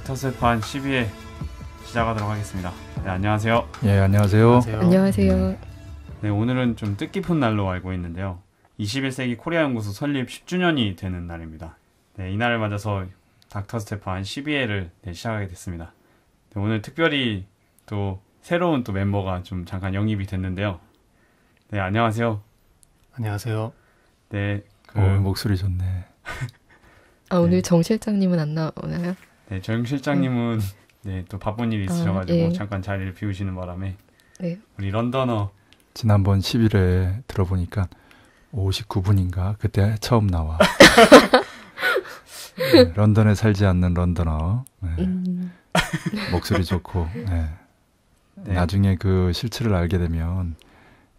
닥터스판 12회 시작하도록 하겠습니다. 네, 안녕하세요. 예, 안녕하세요. 안녕하세요. 네, 오늘은 좀 뜻깊은 날로 알고 있는데요. 21세기 코리아 연구소 설립 10주년이 되는 날입니다. 네, 이날을 맞아서 닥터스테판 12회를 시작하게 됐습니다. 네, 오늘 특별히 또 새로운 또 멤버가 좀 잠깐 영입이 됐는데요. 네, 안녕하세요. 안녕하세요. 네, 목소리 좋네. 오늘 정 실장님은 안 나오나요? 네, 정 실장님은 네, 또 바쁜 일이 있으셔가지고 예. 잠깐 자리를 비우시는 바람에 네. 우리 런던어 지난번 10일에 들어보니까 59분인가 그때 처음 나와. 네, 런던에 살지 않는 런던어. 네. 목소리 좋고. 네. 네. 나중에 그 실체를 알게 되면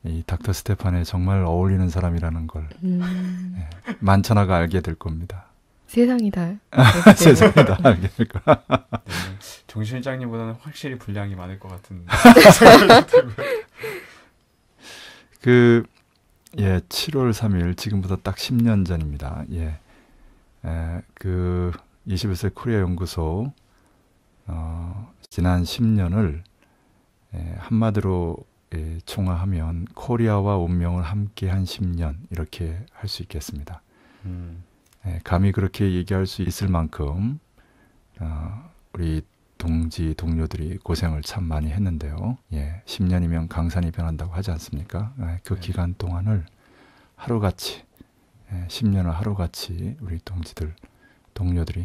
이 닥터 스테판에 정말 어울리는 사람이라는 걸 네, 만천하가 알게 될 겁니다. 세상이 다. 세상이 다 알게 될 거야. 네, 정 실장님보다는 확실히 분량이 많을 것 같은. 예, 7월 3일 지금부터 딱 10년 전입니다. 예, 그 21세 코리아 연구소 지난 10년을 한마디로 총화하면 코리아와 운명을 함께한 10년 이렇게 할 수 있겠습니다. 감히 그렇게 얘기할 수 있을 만큼 우리 동료들이 고생을 참 많이 했는데요. 예, 10년이면 강산이 변한다고 하지 않습니까? 그 기간 동안을 하루같이 10년을 하루같이 우리 동료들이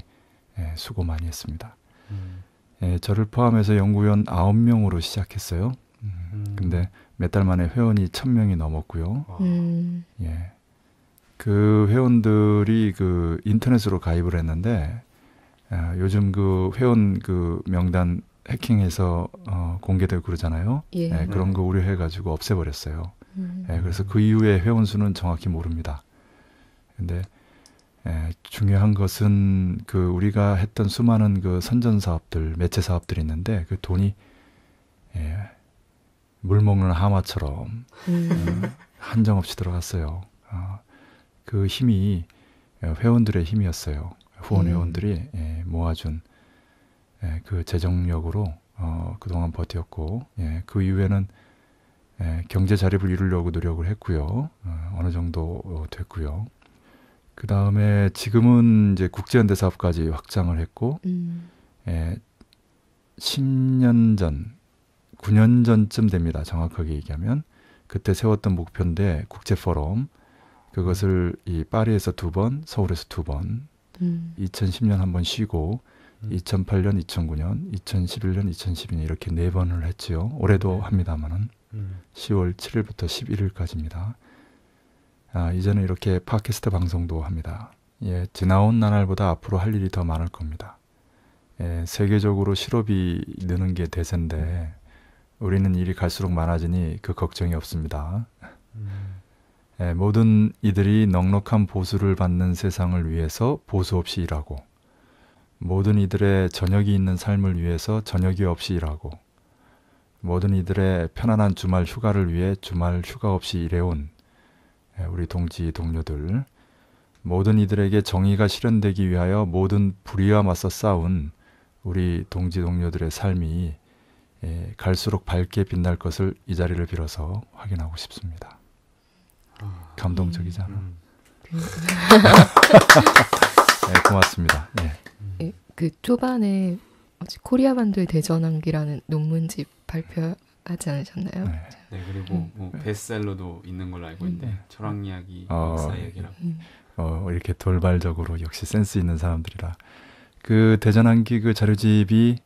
수고 많이 했습니다. 저를 포함해서 연구원 9명으로 시작했어요. 근데 몇 달 만에 회원이 1000명이 넘었고요. 예. 그 회원들이 그 인터넷으로 가입을 했는데 요즘 그 회원 그 명단 해킹해서 공개되고 그러잖아요. 예. 그런 거 우려해가지고 없애버렸어요. 그래서 그 이후에 회원 수는 정확히 모릅니다. 근데 중요한 것은 그 우리가 했던 수많은 그 선전 사업들, 매체 사업들이 있는데 그 돈이 물 먹는 하마처럼 한정없이 들어갔어요. 그 힘이 회원들의 힘이었어요. 후원 회원들이 모아준 그 재정력으로 그동안 버텼고 그 이후에는 경제 자립을 이루려고 노력을 했고요. 어느 정도 됐고요. 그 다음에 지금은 이제 국제연대 사업까지 확장을 했고 10년 전, 9년 전쯤 됩니다. 정확하게 얘기하면 그때 세웠던 목표인데 국제 포럼 그것을 이 파리에서 2번, 서울에서 2번 2010년 한번 쉬고 2008년, 2009년, 2011년, 2012년 이렇게 4번을 했지요. 올해도 합니다만은 10월 7일부터 11일까지입니다. 이제는 이렇게 팟캐스트 방송도 합니다. 예, 지나온 나날보다 앞으로 할 일이 더 많을 겁니다. 세계적으로 실업이 느는 게 대세인데 우리는 일이 갈수록 많아지니 그 걱정이 없습니다. 모든 이들이 넉넉한 보수를 받는 세상을 위해서 보수 없이 일하고 모든 이들의 저녁이 있는 삶을 위해서 저녁이 없이 일하고 모든 이들의 편안한 주말 휴가를 위해 주말 휴가 없이 일해온 우리 동료들 모든 이들에게 정의가 실현되기 위하여 모든 불의와 맞서 싸운 우리 동료들의 삶이 갈수록 밝게 빛날 것을 이 자리를 빌어서 확인하고 싶습니다. 감동적이잖아. 고맙습니다. 그 초반에 코리아 반도의 대전환기라는 논문집 발표하지 않으셨나요? 네, 그리고 뭐 베스트셀러도 있는 걸로 알고 있는데 철학 이야기, 역사 이야기라고. 이렇게 돌발적으로 역시 센스 있는 사람들이라 그 대전환기 그 자료집이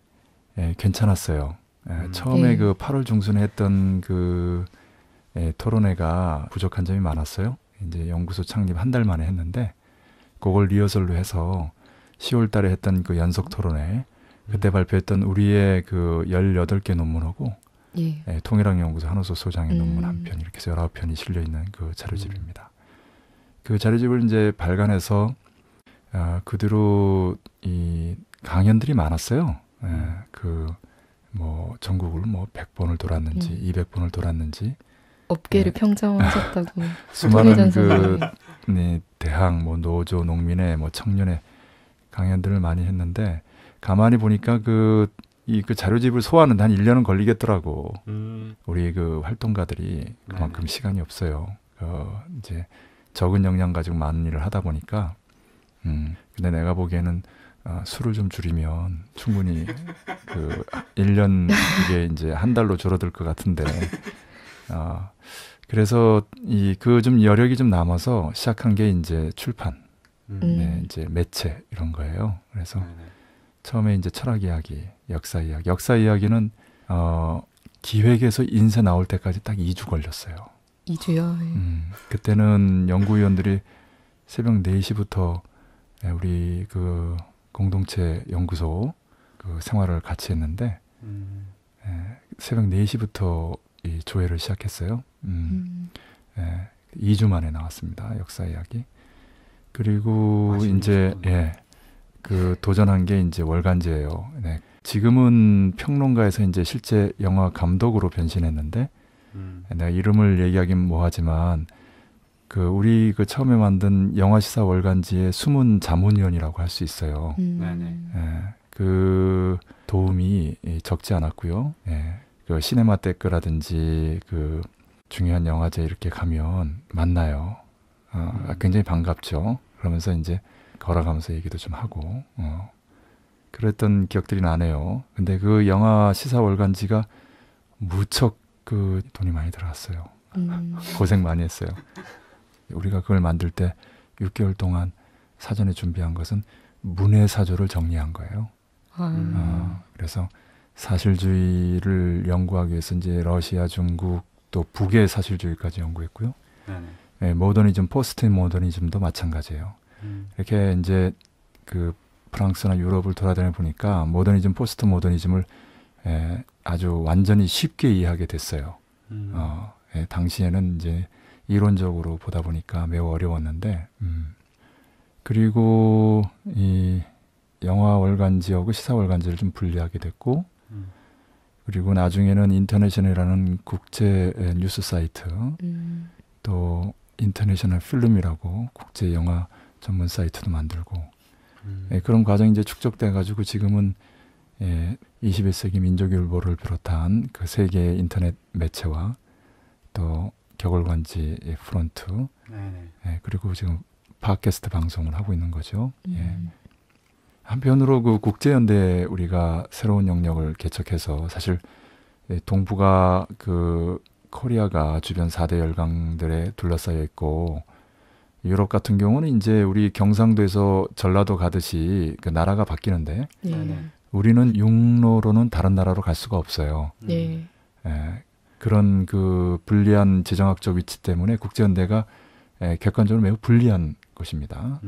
괜찮았어요. 처음에 그 8월 중순에 했던 그 토론회가 부족한 점이 많았어요. 이제 연구소 창립 한 달 만에 했는데 그걸 리허설로 해서 10월 달에 했던 그 연속 토론회 그때 발표했던 우리의 그 18개 논문하고 통일학연구소 한호소 소장의 논문 한 편 이렇게 해서 19편이 실려있는 그 자료집입니다. 그 자료집을 이제 발간해서 그대로 이 강연들이 많았어요. 그 뭐 전국을 뭐 100번을 돌았는지 200번을 돌았는지 업계를 평정하셨다고 수많은 그 대학, 뭐 노조, 농민의, 뭐 청년의 강연들을 많이 했는데 가만히 보니까 그 자료집을 소화하는 한 1년은 걸리겠더라고. 우리 그 활동가들이 그만큼 시간이 없어요. 이제 적은 역량 가지고 많은 일을 하다 보니까. 근데 내가 보기에는 술을 좀 줄이면 충분히 그 1년 이게 이제 한 달로 줄어들 것 같은데. 그래서 그 좀 여력이 좀 남아서 시작한 게 이제 출판, 네, 이제 매체 이런 거예요. 그래서 처음에 이제 철학 이야기, 역사 이야기는 기획에서 인쇄 나올 때까지 딱 2주 걸렸어요. 2주요? 그때는 연구위원들이 새벽 4시부터 우리 그 공동체 연구소 그 생활을 같이 했는데 새벽 4시부터 이 조회를 시작했어요. 2주 만에 나왔습니다. 역사 이야기. 그리고 이제 그 도전한 게 이제 월간지예요. 네. 지금은 평론가에서 이제 실제 영화 감독으로 변신했는데 내가 이름을 얘기하긴 뭐하지만 그 우리 그 처음에 만든 영화시사 월간지의 숨은 자문위원이라고 할 수 있어요. 그 도움이 적지 않았고요. 그 시네마테크라든지 그 중요한 영화제 이렇게 가면 만나요. 굉장히 반갑죠. 그러면서 이제 걸어가면서 얘기도 좀 하고 그랬던 기억들이 나네요. 근데 그 영화 시사 월간지가 무척 그 돈이 많이 들어갔어요. 고생 많이 했어요. 우리가 그걸 만들 때 6개월 동안 사전에 준비한 것은 문해사조를 정리한 거예요. 그래서 사실주의를 연구하기 위해서 이제 러시아, 중국 또 북의 사실주의까지 연구했고요. 네, 모더니즘, 포스트 모더니즘도 마찬가지예요. 이렇게 이제 그 프랑스나 유럽을 돌아다녀 보니까 모더니즘, 포스트 모더니즘을 아주 완전히 쉽게 이해하게 됐어요. 당시에는 이제 이론적으로 보다 보니까 매우 어려웠는데, 그리고 이 영화 월간지하고 시사 월간지를 좀 분리하게 됐고, 그리고 나중에는 인터내셔널이라는 국제 뉴스 사이트, 또 인터내셔널 필름이라고 국제 영화 전문 사이트도 만들고, 그런 과정이 이제 축적돼 가지고 지금은 21세기 민족일보를 비롯한 그 세계의 인터넷 매체와 또 격월간지 프론트, 그리고 지금 팟캐스트 방송을 하고 있는 거죠. 한편으로 그 국제연대 우리가 새로운 영역을 개척해서 사실 동북아 그 코리아가 주변 4대 열강들에 둘러싸여 있고 유럽 같은 경우는 이제 우리 경상도에서 전라도 가듯이 그 나라가 바뀌는데 우리는 육로로는 다른 나라로 갈 수가 없어요. 그런 그 불리한 지정학적 위치 때문에 국제연대가 객관적으로 매우 불리한 것입니다.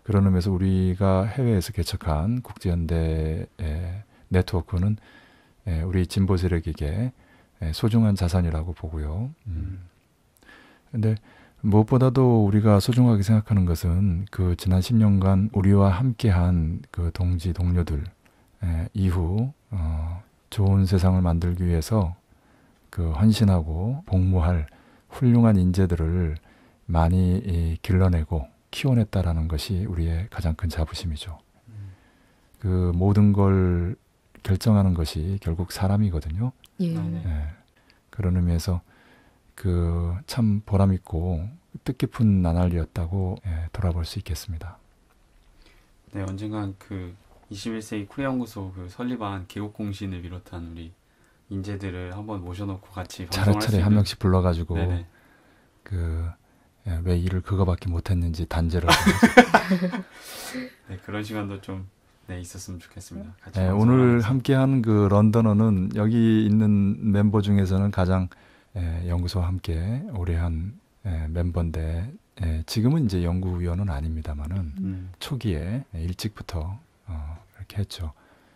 그런 의미에서 우리가 해외에서 개척한 국제연대 네트워크는 우리 진보 세력에게 소중한 자산이라고 보고요. 근데 무엇보다도 우리가 소중하게 생각하는 것은 그 지난 10년간 우리와 함께한 그 동지 동료들 이후 좋은 세상을 만들기 위해서 그 헌신하고 복무할 훌륭한 인재들을 많이 길러내고 키워냈다라는 것이 우리의 가장 큰 자부심이죠. 그 모든 걸 결정하는 것이 결국 사람이거든요. 그런 의미에서 그 참 보람 있고 뜻깊은 나날이었다고 돌아볼 수 있겠습니다. 네, 언젠간 그 21세기 코리아 연구소 그 설립한 개국공신을 비롯한 우리 인재들을 한번 모셔놓고 같이 방송할 수 차례차례 있는 한 명씩 불러가지고 네네. 왜 일을 그거밖에 못했는지 단죄를 네, 그런 시간도 좀 있었으면 좋겠습니다. 같이 오늘 함께한 그 런던어는 여기 있는 멤버 중에서는 가장 연구소와 함께 오래 한 멤버인데 지금은 이제 연구위원은 아닙니다만은 초기에 일찍부터 이렇게 했죠.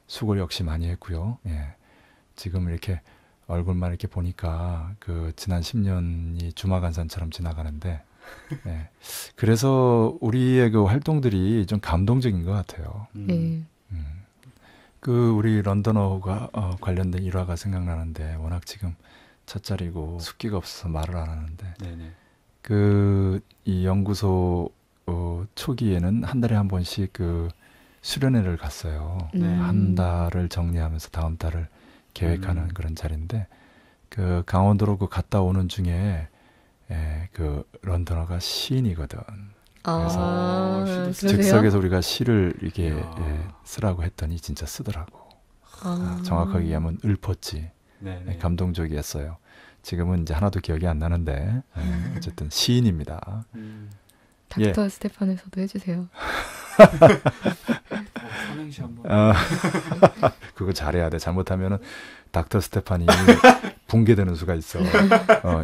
수고를 역시 많이 했고요. 지금 이렇게 얼굴만 이렇게 보니까 그 지난 10년이 주마간산처럼 지나가는데 그래서 우리의 그 활동들이 좀 감동적인 것 같아요. 그 우리 런던어가 관련된 일화가 생각나는데 워낙 지금 찻자리고 숫기가 없어서 말을 안 하는데 그 이 연구소 초기에는 한 달에 한 번씩 그 수련회를 갔어요. 네. 한 달을 정리하면서 다음 달을 계획하는 그런 자리인데 그 강원도로 그 갔다 오는 중에 그 런던어가 시인이거든. 아, 그러세요? 즉석에서 우리가 시를 이게 이야. 쓰라고 했더니 진짜 쓰더라고. 아. 정확하게 얘기하면 읊었지. 네네. 감동적이었어요. 지금은 이제 하나도 기억이 안 나는데 어쨌든 시인입니다. 닥터 스테판에서도 해주세요. 삼행시 한번. 그거 잘해야 돼. 잘못하면은 닥터 스테판이 붕괴되는 수가 있어.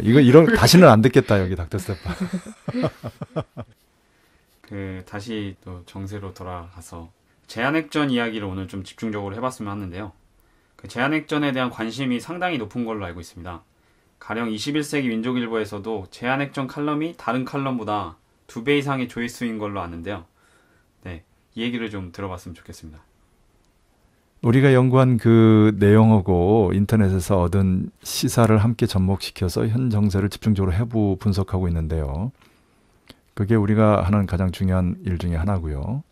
이거 이런 다시는 안 듣겠다 여기 닥터 스테판. 다시 또 정세로 돌아가서 제한핵전 이야기를 오늘 좀 집중적으로 해봤으면 하는데요. 제한핵전에 대한 관심이 상당히 높은 걸로 알고 있습니다. 가령 21세기 민족일보에서도 제한핵전 칼럼이 다른 칼럼보다 2배 이상의 조회수인 걸로 아는데요. 네, 이 얘기를 좀 들어봤으면 좋겠습니다. 우리가 연구한 그 내용하고 인터넷에서 얻은 시사를 함께 접목시켜서 현 정세를 집중적으로 해부 분석하고 있는데요. 그게 우리가 하는 가장 중요한 일 중에 하나고요.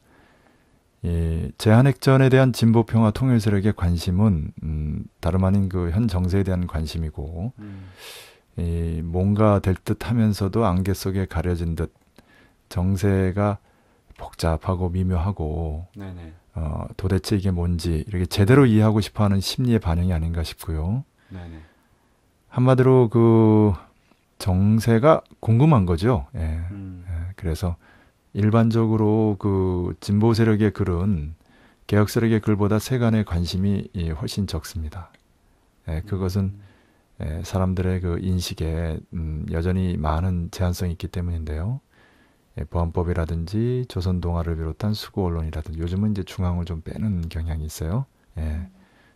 이 제한핵전에 대한 진보 평화 통일 세력의 관심은 다름 아닌 그 현 정세에 대한 관심이고 이 뭔가 될 듯 하면서도 안개 속에 가려진 듯 정세가 복잡하고 미묘하고 네네. 도대체 이게 뭔지 이렇게 제대로 이해하고 싶어하는 심리의 반영이 아닌가 싶고요. 네네. 한마디로 그 정세가 궁금한 거죠. 그래서 일반적으로 그 진보 세력의 글은 개혁 세력의 글보다 세간의 관심이 훨씬 적습니다. 그것은 사람들의 그 인식에 여전히 많은 제한성이 있기 때문인데요. 보안법이라든지 조선 동아를 비롯한 수구 언론이라든지 요즘은 이제 중앙을 좀 빼는 경향이 있어요.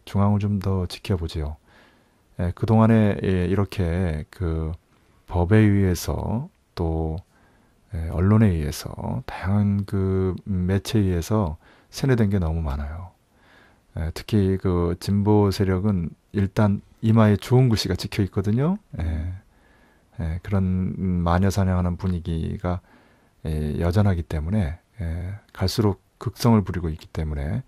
중앙을 좀 더 지켜보지요. 그 동안에 이렇게 그 법에 의해서 또 언론에 의해서 다양한 그 매체에 의해서 세뇌된 게 너무 많아요. 특히 그 진보 세력은 일단 이마에 좋은 글씨가 찍혀 있거든요. 그런 마녀 사냥하는 분위기가 여전하기 때문에 갈수록 극성을 부리고 있기 때문에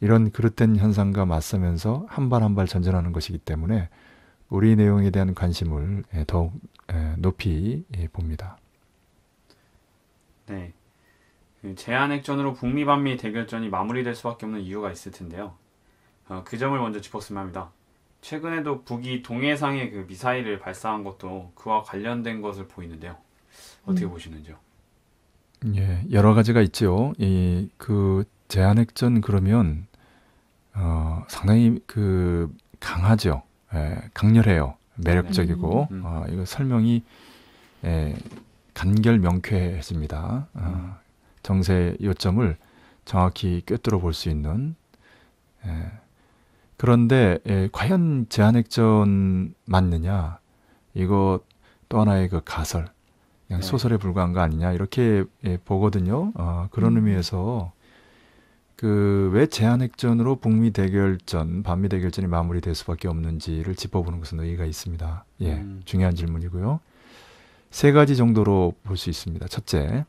이런 그릇된 현상과 맞서면서 한 발 한 발 전진하는 것이기 때문에 우리 내용에 대한 관심을 더욱 높이 봅니다. 네. 제한핵전으로 북미-반미 대결전이 마무리될 수밖에 없는 이유가 있을 텐데요. 그 점을 먼저 짚었으면 합니다. 최근에도 북이 동해상에 그 미사일을 발사한 것도 그와 관련된 것을 보이는데요. 어떻게 보시는지요? 예, 여러 가지가 있죠. 그 제한핵전 그러면 상당히 그 강하죠. 강렬해요. 매력적이고 이거 설명이 간결 명쾌해집니다. 정세 요점을 정확히 꿰뚫어 볼 수 있는. 그런데 과연 제한핵전 맞느냐? 이거 또 하나의 그 가설, 그냥 소설에 불과한 거 아니냐 이렇게 보거든요. 그런 의미에서 그 왜 제한핵전으로 북미 대결전, 반미 대결전이 마무리될 수밖에 없는지를 짚어보는 것은 의의가 있습니다. 중요한 질문이고요. 세 가지 정도로 볼 수 있습니다. 첫째,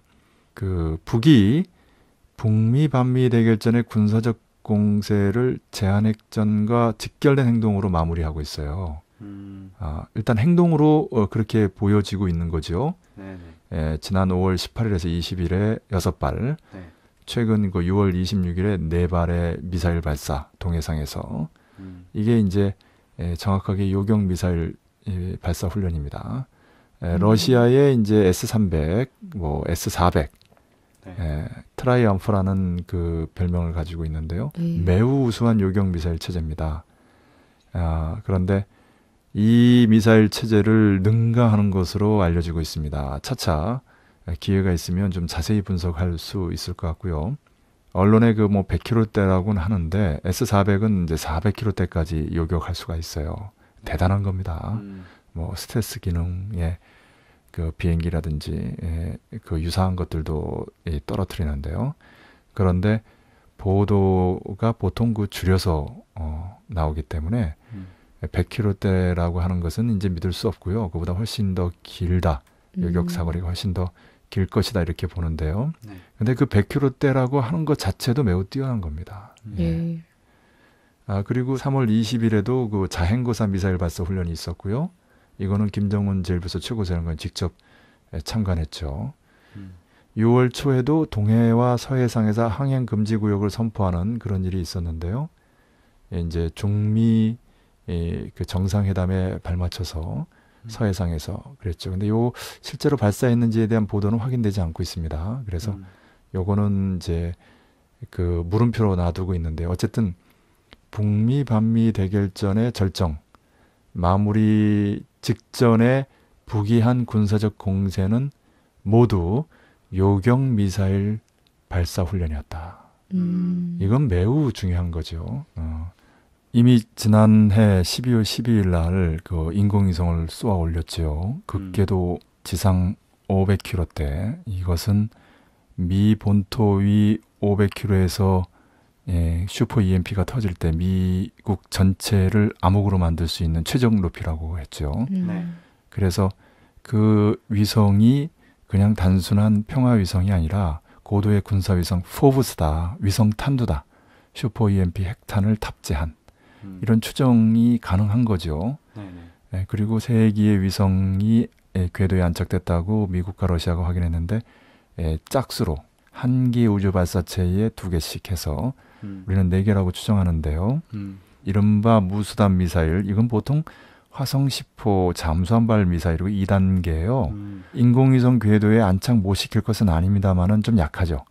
그 북이 북미 반미 대결전의 군사적 공세를 제한핵전과 직결된 행동으로 마무리하고 있어요. 일단 행동으로 그렇게 보여지고 있는 거죠. 지난 5월 18일에서 20일에 6발, 최근 그 6월 26일에 4발의 미사일 발사, 동해상에서. 이게 이제 정확하게 요격 미사일 발사 훈련입니다. 러시아의 이제 S-300, 뭐 S-400, 트라이엄프라는 그 별명을 가지고 있는데요. 매우 우수한 요격 미사일 체제입니다. 그런데 이 미사일 체제를 능가하는 것으로 알려지고 있습니다. 차차 기회가 있으면 좀 자세히 분석할 수 있을 것 같고요. 언론에 그 뭐 100km대라고는 하는데 S-400은 이제 400km대까지 요격할 수가 있어요. 대단한 겁니다. 뭐 스텔스 기능의 그 비행기라든지 그 유사한 것들도 떨어뜨리는데요. 그런데 보도가 보통 그 줄여서 나오기 때문에 100km대라고 하는 것은 이제 믿을 수 없고요. 그보다 훨씬 더 길다. 요격 사거리가 훨씬 더 길 것이다 이렇게 보는데요. 네. 근데 그 100km대라고 하는 것 자체도 매우 뛰어난 겁니다. 예. 그리고 3월 20일에도 그 자행고사 미사일 발사 훈련이 있었고요. 이거는 김정은 제1부서 최고사령관이 직접 참관했죠. 6월 초에도 동해와 서해상에서 항행 금지 구역을 선포하는 그런 일이 있었는데요. 이제 중미 그 정상회담에 발맞춰서 서해상에서 그랬죠. 근데 요 실제로 발사했는지에 대한 보도는 확인되지 않고 있습니다. 그래서 요거는 이제 그 물음표로 놔두고 있는데 어쨌든 북미 반미 대결전의 절정 마무리 직전에 북이 한 군사적 공세는 모두 요격 미사일 발사 훈련이었다. 이건 매우 중요한 거죠. 이미 지난해 12월 12일 날 그 인공위성을 쏘아 올렸죠. 극궤도 지상 500km대. 이것은 미 본토 위 500km에서 슈퍼 EMP가 터질 때 미국 전체를 암흑으로 만들 수 있는 최적 높이라고 했죠. 네. 그래서 그 위성이 그냥 단순한 평화 위성이 아니라 고도의 군사 위성 포브스다. 위성 탄두다. 슈퍼 EMP 핵탄을 탑재한 이런 추정이 가능한 거죠. 네네. 그리고 3기의 위성이 궤도에 안착됐다고 미국과 러시아가 확인했는데 짝수로 한 기 우주 발사체에 2개씩 해서 우리는 4개라고 추정하는데요. 이른바 무수단 미사일, 이건 보통 화성 10호 잠수함발 미사일이고 2단계예요. 인공위성 궤도에 안착 못 시킬 것은 아닙니다만은 좀 약하죠.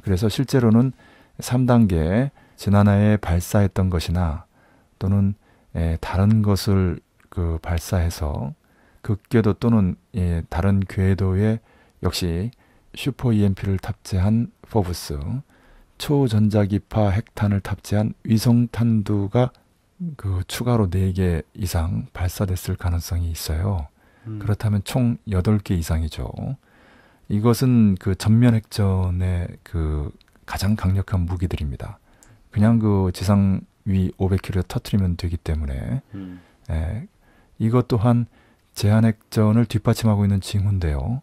그래서 실제로는 3단계 지난해에 발사했던 것이나 또는 다른 것을 그 발사해서 극궤도 또는 다른 궤도에 역시 슈퍼 EMP를 탑재한 포브스, 초전자기파 핵탄을 탑재한 위성 탄두가 그 추가로 4개 이상 발사됐을 가능성이 있어요. 그렇다면 총 8개 이상이죠. 이것은 그 전면 핵전의 그 가장 강력한 무기들입니다. 그냥 그 지상 위 500km 터뜨리면 되기 때문에 이것 또한 제한핵전을 뒷받침하고 있는 징후인데요.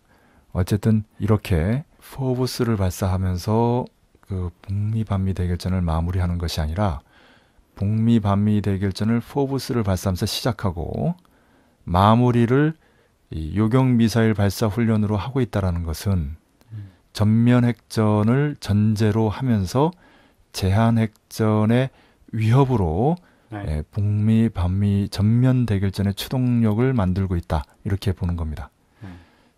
어쨌든 이렇게 포브스를 발사하면서 그 북미 반미 대결전을 마무리하는 것이 아니라 북미 반미 대결전을 포브스를 발사하면서 시작하고 마무리를 이 요격 미사일 발사 훈련으로 하고 있다는 것은 전면 핵전을 전제로 하면서 제한 핵전의 위협으로 네. 북미 반미 전면 대결전의 추동력을 만들고 있다. 이렇게 보는 겁니다.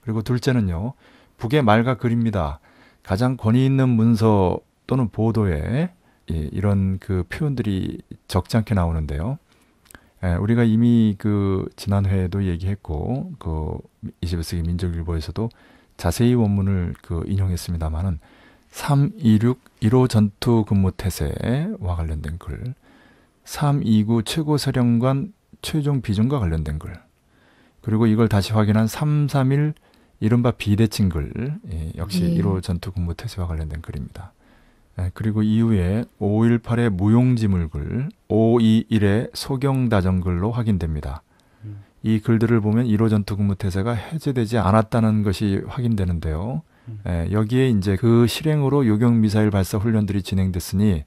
그리고 둘째는요. 북의 말과 글입니다. 가장 권위 있는 문서 또는 보도에 이런 그 표현들이 적지 않게 나오는데요. 우리가 이미 그 지난 회에도 얘기했고 그 21세기 민족일보에서도 자세히 원문을 그 인용했습니다만은 326 1호 전투 근무 태세와 관련된 글, 329 최고사령관 최종 비전과 관련된 글, 그리고 이걸 다시 확인한 331 이른바 비대칭 글, 역시 1호 전투 근무 태세와 관련된 글입니다. 그리고 이후에 518의 무용지물 글, 521의 소경다정 글로 확인됩니다. 이 글들을 보면 1호 전투 근무 태세가 해제되지 않았다는 것이 확인되는데요. 여기에 이제 그 실행으로 요격 미사일 발사 훈련들이 진행됐으니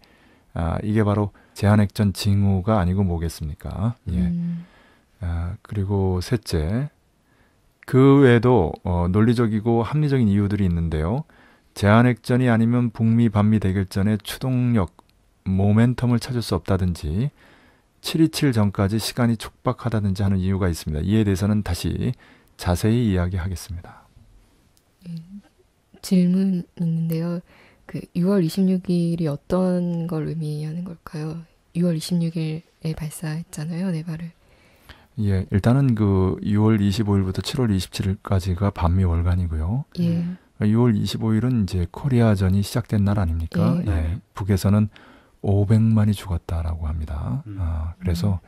이게 바로 제한핵전 징후가 아니고 뭐겠습니까? 그리고 셋째, 그 외에도 논리적이고 합리적인 이유들이 있는데요. 제한핵전이 아니면 북미 반미 대결전의 추동력, 모멘텀을 찾을 수 없다든지 7.27 전까지 시간이 촉박하다든지 하는 이유가 있습니다. 이에 대해서는 다시 자세히 이야기하겠습니다. 질문 있는데요. 그 6월 26일이 어떤 걸 의미하는 걸까요? 6월 26일에 발사했잖아요, 네 발을. 예, 일단은 그 6월 25일부터 7월 27일까지가 반미 월간이고요. 6월 25일은 이제 코리아전이 시작된 날 아닙니까? 북에서는 500만이 죽었다라고 합니다. 그래서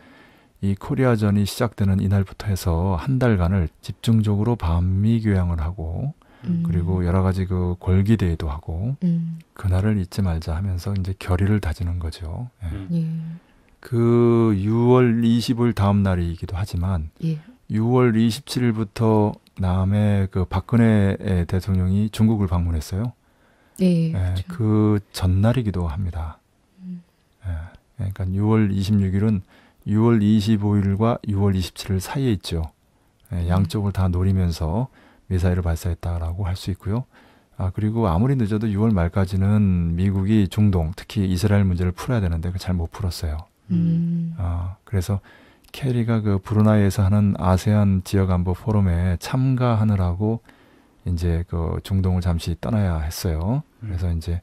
이 코리아전이 시작되는 이날부터 해서 한 달간을 집중적으로 반미 교양을 하고 그리고 여러 가지 그 골기대회도 하고 그날을 잊지 말자 하면서 이제 결의를 다지는 거죠. 그 6월 25일 다음 날이기도 하지만 6월 27일부터 남해 그 박근혜 대통령이 중국을 방문했어요. 네. 예, 그렇죠. 그 전날이기도 합니다. 예, 그러니까 6월 26일은 6월 25일과 6월 27일 사이에 있죠. 예, 양쪽을 다 노리면서 미사일을 발사했다라고 할 수 있고요. 그리고 아무리 늦어도 6월 말까지는 미국이 중동, 특히 이스라엘 문제를 풀어야 되는데 잘 못 풀었어요. 그래서 케리가 그 브루나이에서 하는 아세안 지역안보 포럼에 참가하느라고 이제 그 중동을 잠시 떠나야 했어요. 그래서 이제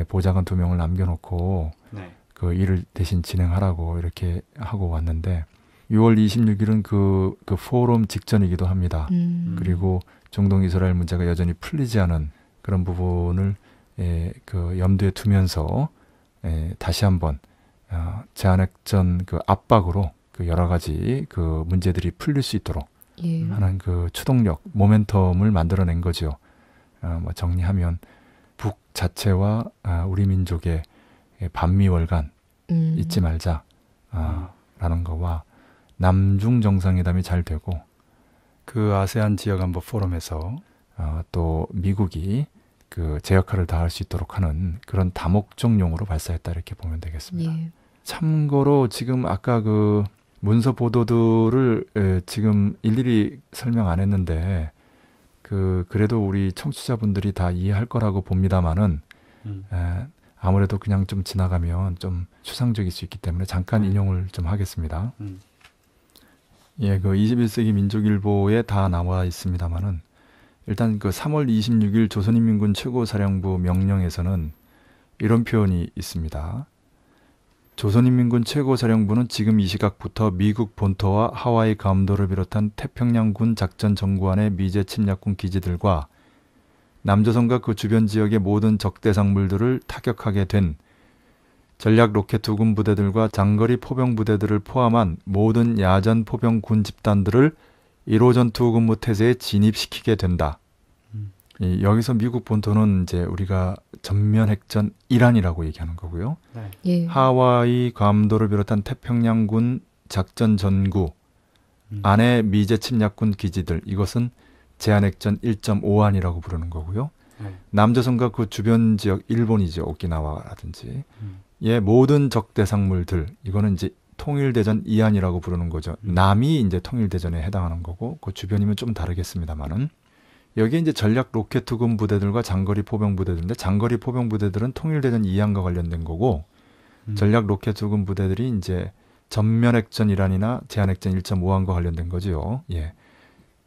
보좌관 2명을 남겨놓고 네. 그 일을 대신 진행하라고 이렇게 하고 왔는데 6월 26일은 그 포럼 직전이기도 합니다. 그리고 중동 이스라엘 문제가 여전히 풀리지 않은 그런 부분을 그 염두에 두면서 다시 한번 제한핵전 그 압박으로 그 여러 가지 그 문제들이 풀릴 수 있도록 예. 하는 그 추동력, 모멘텀을 만들어낸 거죠. 뭐 정리하면 북 자체와 우리 민족의 반미월간 잊지 말자 라는 거와 남중 정상회담이 잘 되고 그 아세안 지역안보 포럼에서 또 미국이 그 제 역할을 다할 수 있도록 하는 그런 다목적용으로 발사했다 이렇게 보면 되겠습니다. 예. 참고로 지금 아까 그 문서 보도들을 지금 일일이 설명 안 했는데 그래도 우리 청취자분들이 다 이해할 거라고 봅니다만은 아무래도 그냥 좀 지나가면 좀 추상적일 수 있기 때문에 잠깐 인용을 좀 하겠습니다. 예, 그 21세기 민족일보에 다 나와 있습니다만은 일단 그 3월 26일 조선인민군 최고사령부 명령에서는 이런 표현이 있습니다. 조선인민군 최고사령부는 지금 이 시각부터 미국 본토와 하와이 감도를 비롯한 태평양군 작전 전구안의 미제 침략군 기지들과 남조선과 그 주변 지역의 모든 적대상물들을 타격하게 된 전략 로켓투군 부대들과 장거리 포병 부대들을 포함한 모든 야전 포병 군 집단들을 1호 전투 근무 태세에 진입시키게 된다. 여기서 미국 본토는 이제 우리가 전면 핵전 이란이라고 얘기하는 거고요. 네. 예. 하와이 괌도를 비롯한 태평양군 작전 전구 안에 미제 침략군 기지들, 이것은 제한핵전 1.5안이라고 부르는 거고요. 네. 남조선과 그 주변 지역, 일본이죠. 오키나와라든지 예, 모든 적대상물들, 이거는 이제 통일대전 2안이라고 부르는 거죠. 남이 이제 통일대전에 해당하는 거고 그 주변이면 좀 다르겠습니다만은 여기에 이제 전략 로켓투군 부대들과 장거리 포병 부대들인데 장거리 포병 부대들은 통일대전 2안과 관련된 거고 전략 로켓투군 부대들이 이제 전면핵전 이란이나 제한핵전 1.5안과 관련된 거죠. 예.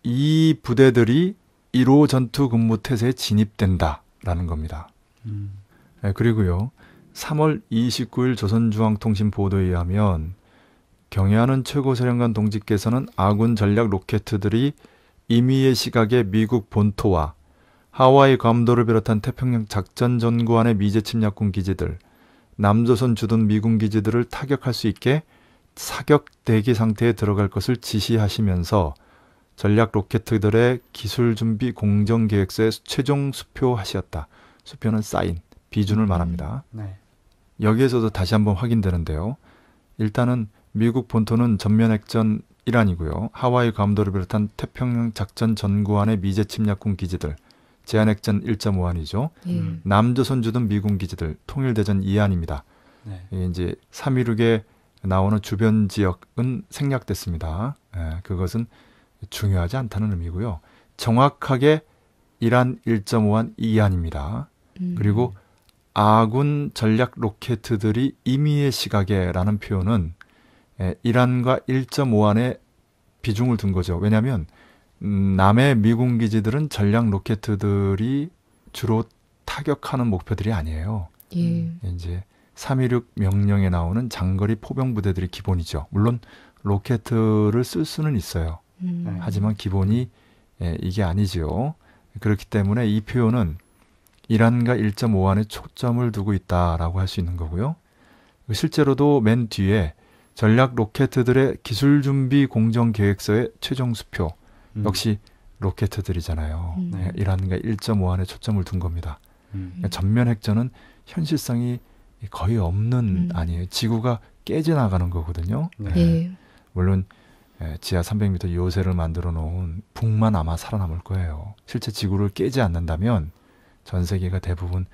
이 부대들이 1호 전투 근무 태세에 진입된다라는 겁니다. 예, 그리고요. 3월 29일 조선중앙통신 보도에 의하면 경애하는 최고사령관 동지께서는 아군 전략 로켓들이 임의의 시각에 미국 본토와 하와이 괌도를 비롯한 태평양 작전 전구안의 미제 침략군 기지들, 남조선 주둔 미군 기지들을 타격할 수 있게 사격 대기 상태에 들어갈 것을 지시하시면서 전략 로켓들의 기술 준비 공정 계획서에 최종 수표하셨다. 수표는 사인, 비준을 말합니다. 네. 여기에서도 다시 한번 확인되는데요. 일단은 미국 본토는 전면 핵전 이란이고요. 하와이 괌도를 비롯한 태평양 작전 전구안의 미제 침략군 기지들, 제한핵전 1.5안이죠. 예. 남조선 주둔 미군 기지들, 통일대전 2안입니다. 네. 이제 316에 나오는 주변 지역은 생략됐습니다. 그것은 중요하지 않다는 의미고요. 정확하게 이란 1.5안 2안입니다. 그리고 아군 전략 로켓들이 임의의 시각에라는 표현은 이란과 1.5안에 비중을 둔 거죠. 왜냐하면 남의 미군 기지들은 전략 로켓들이 주로 타격하는 목표들이 아니에요. 예. 이제 316 명령에 나오는 장거리 포병 부대들이 기본이죠. 물론 로켓을 쓸 수는 있어요. 하지만 기본이 이게 아니죠. 그렇기 때문에 이 표현은 이란과 1.5안에 초점을 두고 있다라고 할 수 있는 거고요. 실제로도 맨 뒤에 전략 로켓들의 기술 준비 공정 계획서의 최종 수표 역시 로켓들이잖아요. 이란과 1.5안에 초점을 둔 겁니다. 그러니까 전면 핵전은 현실성이 거의 없는 아니에요. 지구가 깨져나가는 거거든요. 예. 물론 지하 300m 요새를 만들어 놓은 북만 아마 살아남을 거예요. 실제 지구를 깨지 않는다면 전 세계가 대부분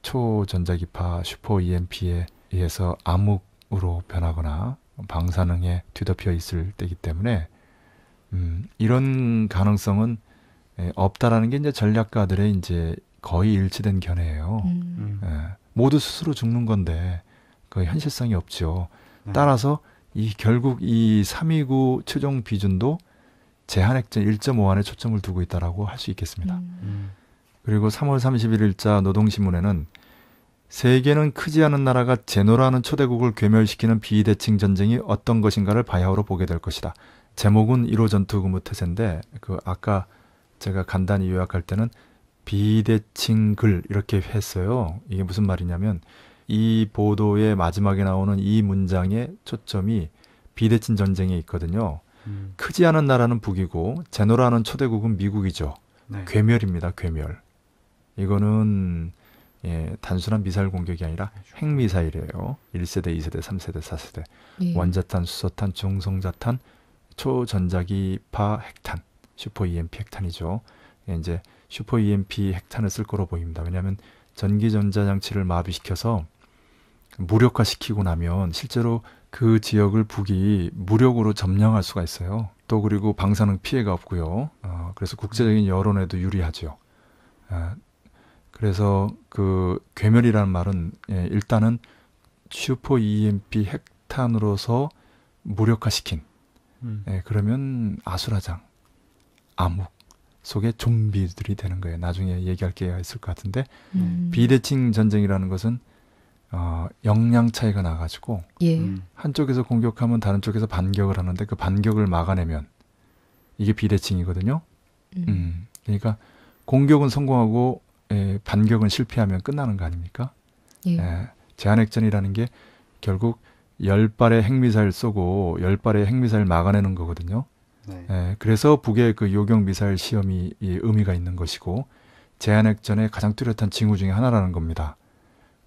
초전자기파 슈퍼 EMP에 의해서 암흑으로 변하거나 방사능에 뒤덮여 있을 때이기 때문에 이런 가능성은 없다라는 게 이제 전략가들의 이제 거의 일치된 견해예요. 모두 스스로 죽는 건데 그 현실성이 없죠. 네. 따라서 결국 이 329 최종 비준도 제한핵전 1.5안에 초점을 두고 있다라고 할 수 있겠습니다. 그리고 3월 31일자 노동신문에는 세계는 크지 않은 나라가 제노라는 초대국을 괴멸시키는 비대칭 전쟁이 어떤 것인가를 바야흐로 보게 될 것이다. 제목은 1호 전투 태세인데 아까 제가 간단히 요약할 때는 비대칭 글 이렇게 했어요. 이게 무슨 말이냐면 이 보도의 마지막에 나오는 이 문장의 초점이 비대칭 전쟁에 있거든요. 크지 않은 나라는 북이고 제노라는 초대국은 미국이죠. 네. 괴멸입니다. 괴멸. 이거는 단순한 미사일 공격이 아니라 핵미사일이에요. 1세대, 2세대, 3세대, 4세대. 예. 원자탄, 수소탄, 중성자탄, 초전자기파 핵탄, 슈퍼 EMP 핵탄이죠. 이제 슈퍼 EMP 핵탄을 쓸 거로 보입니다. 왜냐하면 전기전자장치를 마비시켜서 무력화시키고 나면 실제로 그 지역을 북이 무력으로 점령할 수가 있어요. 또 그리고 방사능 피해가 없고요. 그래서 국제적인 여론에도 유리하죠. 그래서 그 괴멸이라는 말은 일단은 슈퍼 EMP 핵탄으로서 무력화시킨 그러면 아수라장, 암흑 속에 좀비들이 되는 거예요. 나중에 얘기할 기회가 있을 것 같은데 비대칭 전쟁이라는 것은 역량 차이가 나가지고 예. 한쪽에서 공격하면 다른 쪽에서 반격을 하는데 그 반격을 막아내면 이게 비대칭이거든요. 그러니까 공격은 성공하고 반격은 실패하면 끝나는 거 아닙니까? 예. 제한핵전이라는 게 결국 10발의 핵미사일 쏘고 10발의 핵미사일 막아내는 거거든요. 네. 그래서 북의 그 요격 미사일 시험이 의미가 있는 것이고 제한핵전의 가장 뚜렷한 징후 중에 하나라는 겁니다.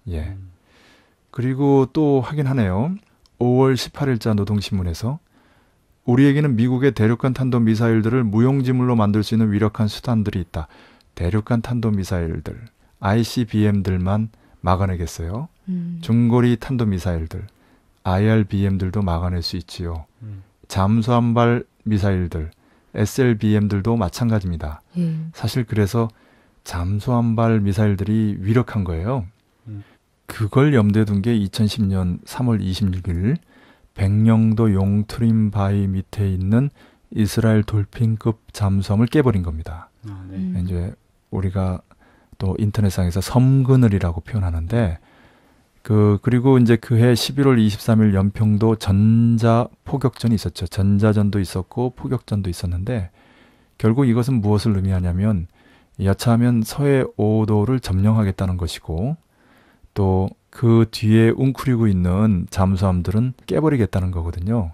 예. 그리고 또 하긴 하네요. 5월 18일자 노동신문에서 우리에게는 미국의 대륙간 탄도 미사일들을 무용지물로 만들 수 있는 위력한 수단들이 있다. 대륙간 탄도 미사일들, ICBM들만 막아내겠어요. 중거리 탄도 미사일들, IRBM들도 막아낼 수 있지요. 잠수함발 미사일들, SLBM들도 마찬가지입니다. 예. 사실 그래서 잠수함발 미사일들이 위력한 거예요. 그걸 염두에 둔 게 2010년 3월 26일 백령도 용트림 바위 밑에 있는 이스라엘 돌핀급 잠수함을 깨버린 겁니다. 네. 이제 우리가 또 인터넷상에서 섬그늘이라고 표현하는데 그리고 이제 그해 11월 23일 연평도 전자 포격전이 있었죠. 전자전도 있었고 포격전도 있었는데 결국 이것은 무엇을 의미하냐면 여차하면 서해 5도를 점령하겠다는 것이고 또 그 뒤에 웅크리고 있는 잠수함들은 깨버리겠다는 거거든요.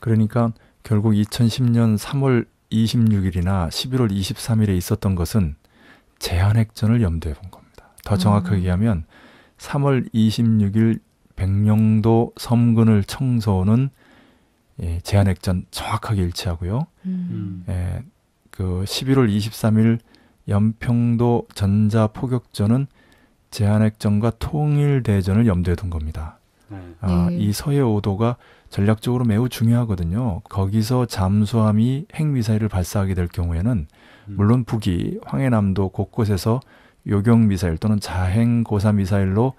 그러니까 결국 2010년 3월 26일이나 11월 23일에 있었던 것은 제한핵전을 염두에 본 겁니다. 더 정확하게 얘기하면 3월 26일 백령도 섬근을 청소는 제한핵전 정확하게 일치하고요. 그 11월 23일 연평도 전자포격전은 제한핵전과 통일대전을 염두에 둔 겁니다. 이 서해 5도가 전략적으로 매우 중요하거든요. 거기서 잠수함이 핵미사일을 발사하게 될 경우에는 물론 북이 황해남도 곳곳에서 요격미사일 또는 자행 고사미사일로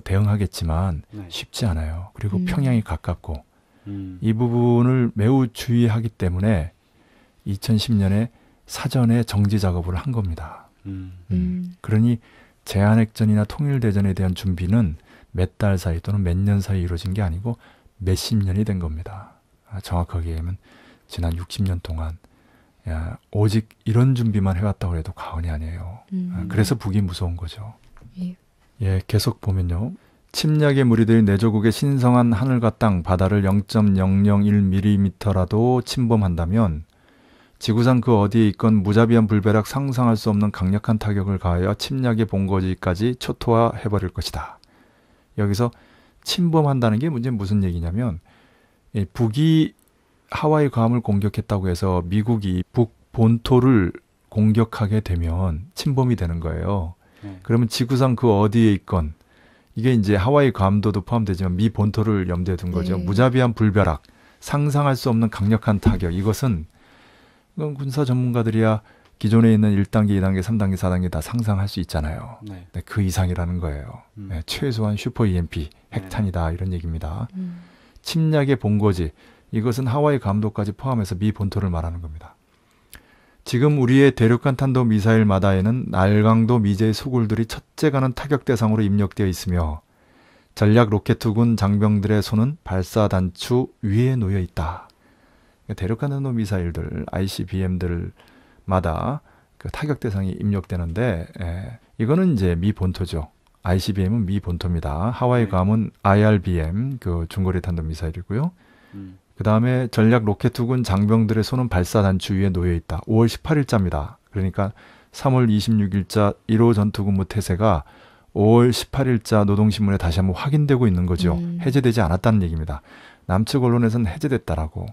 대응하겠지만 쉽지 않아요. 그리고 평양이 가깝고 이 부분을 매우 주의하기 때문에 2010년에 사전에 정지 작업을 한 겁니다. 그러니 제한핵전이나 통일대전에 대한 준비는 몇 달 사이 또는 몇 년 사이 이루어진 게 아니고 몇십 년이 된 겁니다. 정확하게 얘기하면 지난 60년 동안 오직 이런 준비만 해왔다고 해도 과언이 아니에요. 그래서 북이 무서운 거죠. 예, 계속 보면요. 침략의 무리들이 내조국의 신성한 하늘과 땅, 바다를 0.001mm라도 침범한다면 지구상 그 어디에 있건 무자비한 불벼락 상상할 수 없는 강력한 타격을 가하여 침략의 본거지까지 초토화해버릴 것이다. 여기서 침범한다는 게 문제는 무슨 얘기냐면 북이 하와이 괌을 공격했다고 해서 미국이 북 본토를 공격하게 되면 침범이 되는 거예요. 그러면 지구상 그 어디에 있건 이게 이제 하와이 괌도도 포함되지만 미 본토를 염두에 둔 거죠. 무자비한 불벼락, 상상할 수 없는 강력한 타격. 이건 군사 전문가들이야 기존에 있는 1단계, 2단계, 3단계, 4단계 다 상상할 수 있잖아요. 네, 그 이상이라는 거예요. 네, 최소한 슈퍼 EMP, 핵탄이다 이런 얘기입니다. 침략의 본거지. 이것은 하와이 괌도까지 포함해서 미 본토를 말하는 겁니다. 지금 우리의 대륙간 탄도 미사일 마다에는 날강도 미제의 소굴들이 첫째가는 타격 대상으로 입력되어 있으며 전략 로켓투군 장병들의 손은 발사 단추 위에 놓여 있다. 대륙간 탄도 미사일들, ICBM들마다 그 타격 대상이 입력되는데 이거는 이제 미 본토죠. ICBM은 미 본토입니다. 하와이 괌은 IRBM, 그 중거리 탄도 미사일이고요. 그 다음에 전략 로켓투군 장병들의 손은 발사 단추 위에 놓여 있다. 5월 18일자입니다. 그러니까 3월 26일자 1호 전투근무 태세가 5월 18일자 노동신문에 다시 한번 확인되고 있는 거죠. 해제되지 않았다는 얘기입니다. 남측 언론에서는 해제됐다라고.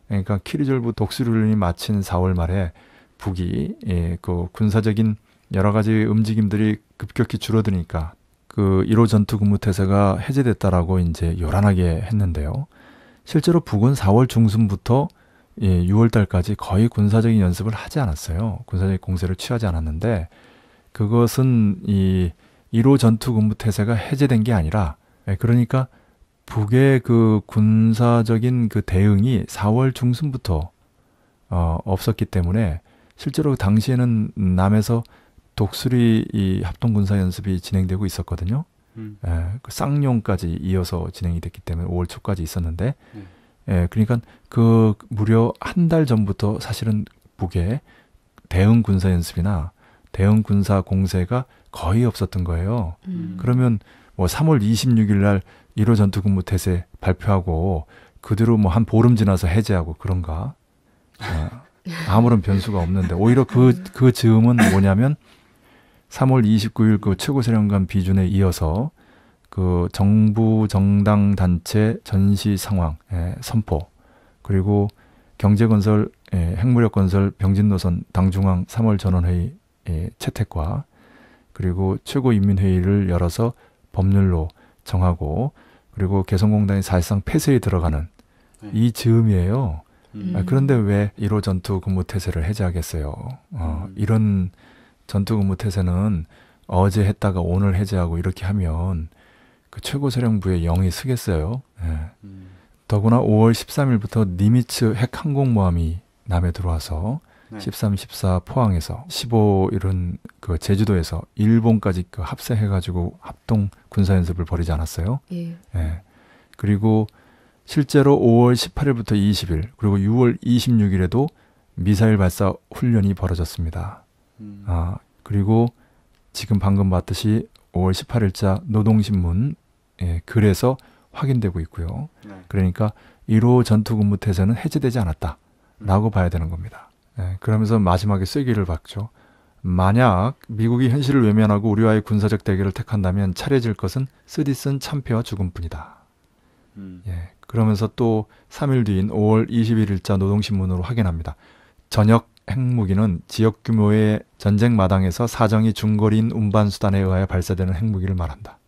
그러니까 키리졸브 독수리훈련이 마친 4월 말에 북이 그 군사적인 여러 가지 움직임들이 급격히 줄어드니까 그 1호 전투근무 태세가 해제됐다라고 이제 요란하게 했는데요. 실제로 북은 4월 중순부터 6월 달까지 거의 군사적인 연습을 하지 않았어요. 군사적 공세를 취하지 않았는데 그것은 이 1호 전투근무 태세가 해제된 게 아니라 그러니까 북의 그 군사적인 그 대응이 4월 중순부터 없었기 때문에 실제로 당시에는 남에서 독수리 이 합동군사 연습이 진행되고 있었거든요. 그 쌍용까지 이어서 진행이 됐기 때문에 5월 초까지 있었는데 그러니까 그 무려 한 달 전부터 사실은 북에 대응 군사 연습이나 대응 군사 공세가 거의 없었던 거예요. 그러면 뭐 3월 26일 날 1호 전투근무 태세 발표하고 그 뒤로 뭐 한 보름 지나서 해제하고 그런가? 아무런 변수가 없는데 오히려 그 즈음은 뭐냐면 3월 29일 그 최고사령관 비준에 이어서 그 정부 정당 단체 전시 상황 선포 그리고 경제건설 핵무력건설 병진노선 당중앙 3월 전원회의 채택과 그리고 최고인민회의를 열어서 법률로 정하고 그리고 개성공단이 사실상 폐쇄에 들어가는 이 즈음이에요. 그런데 왜 1호 전투 근무 태세를 해제하겠어요? 이런 전투 근무 태세는 어제 했다가 오늘 해제하고 이렇게 하면 그 최고사령부의 영이 쓰겠어요. 더구나 5월 13일부터 니미츠 핵항공모함이 남해 들어와서 13, 14 포항에서 15일은 그 제주도에서 일본까지 그 합세해가지고 합동 군사연습을 벌이지 않았어요. 그리고 실제로 5월 18일부터 20일 그리고 6월 26일에도 미사일 발사 훈련이 벌어졌습니다. 그리고 지금 방금 봤듯이 5월 18일자 노동신문 글에서 확인되고 있고요. 그러니까 1호 전투근무태세는 해제되지 않았다라고 봐야 되는 겁니다. 그러면서 마지막에 쐐기를 박죠. 만약 미국이 현실을 외면하고 우리와의 군사적 대결을 택한다면 차려질 것은 쓰디쓴 참패와 죽음뿐이다. 그러면서 또 3일 뒤인 5월 21일자 노동신문으로 확인합니다. 전역 핵무기는 지역 규모의 전쟁 마당에서 사정이 중거리인 운반수단에 의하여 발사되는 핵무기를 말한다.